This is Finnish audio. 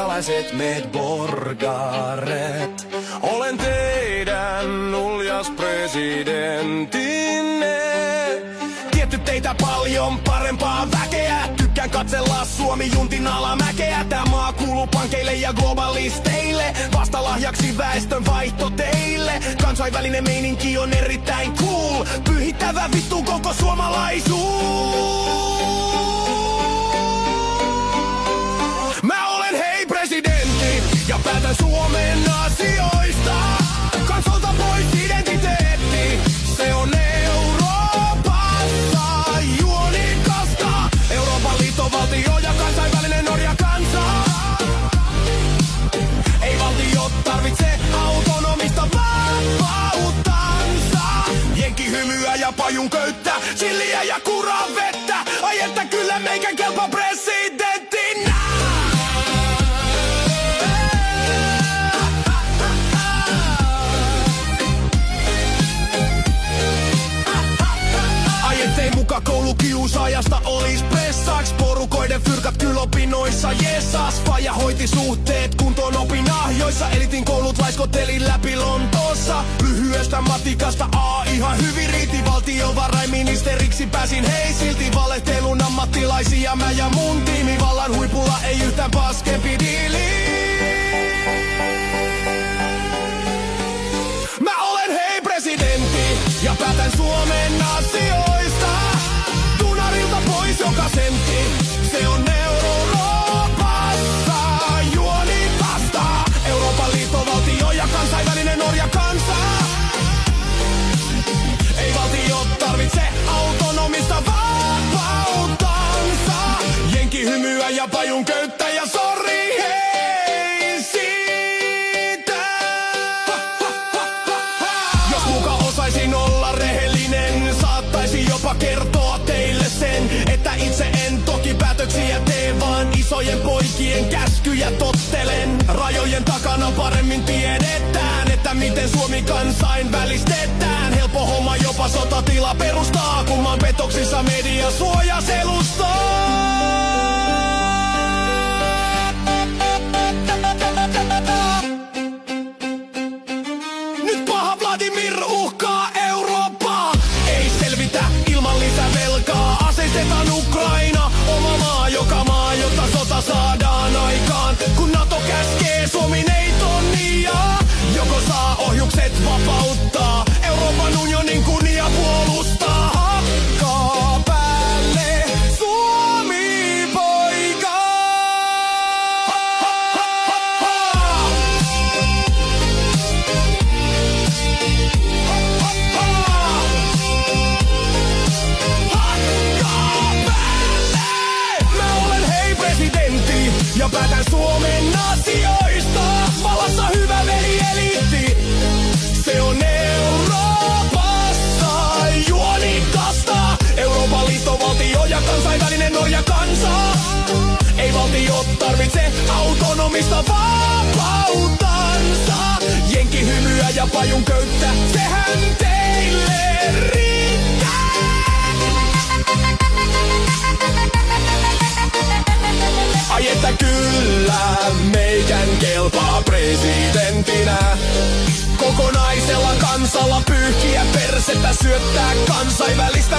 saksalaiset Medborgaret. Olen teidän uljas presidentinne. Tietty teitä paljon parempaa väkeä. Tykkään katsella Suomi juntin alamäkeä. Tää maa kuuluu pankeille ja globalisteille. Vastalahjaksi väestön vaihto teille. Kansainvälinen meininki on erittäin cool. Pyhittävä vittu koko suomalaisuus. Mä olen hei presidentti ja päätän Suomen asioista. Kansalta pois identiteetti, se on Euroopassa juonikasta. Euroopan liittovaltio ja kansainvälinen Norja kansa. Ei valtio tarvitse autonomista vapauttansa. Jenki hymyä ja pajun köyttä, chilliä ja kuraa vettä. Ai että kyllä meikän kelpaa presidenttinä. Ettei muka koulukiusaajasta olis pressaaks. Porukoiden fyrkat kylopinoissa jessas. Faija hoiti suhteet kuntoon opinahjoissa. Elitin koulut laiskoteli läpi Lontoossa. Lyhyestä matikasta A ihan hyvin riitti. Valtiovarainministeriksi pääsin hei silti. Valehtelun ammattilaisia mä ja mun tiimi. Vallan huipulla ei yhtään paskempi diili. Mä olen hei presidentti ja päätän Suomen asioista. Dunarilta pois joka sentti, se on Euroopassa juonikasta. Euroopan liittovaltio ja kansainvälinen Norja kansa. Ei valtio tarvitse autonomista vapauttansa. Jenki hymyä ja pajun köyttä ja sori hei siitä. Jos muka osaisin olla rehellinen, saattaisin jopa kertoa teille sen, että itse en toki päätöksiä tee, vaan isojen poikien käskyjä tottelen. Rajojen takana paremmin tiedetään, että miten Suomi kansainvälistetään. Helppo homma jopa sotatila perustaa, kun maan petoksissa media suoja selustaa. Nyt paha Vladimir uhkaa Eurooppaa. Ei selvitä ilman lisävelkaa. Aseistetaan Ukraina, oma maa, joka maa, jotta sota saadaan aikaan. Kun NATO käskee, Suomi ei tonnia. Joko saa ohjukset vapauttaa, Euroopan unionin kunnia puolustaa. Hakkaa päälle, Suomi poika. Ja päätän Suomen asioista. Vallassa hyvä veli-eliitti, se on Euroopassa juonikasta. Euroopan liittovaltio ja kansainvälinen Norja kansa. Ei valtio tarvitse autonomista vapauttansa. Jenki hymyä ja pajun köyttä, sehän teille riittää. Ai että kyllä meikän kelpaa presidenttinä. Kokonaisella kansalla pyyhkiä persettä, syöttää kansainvälistä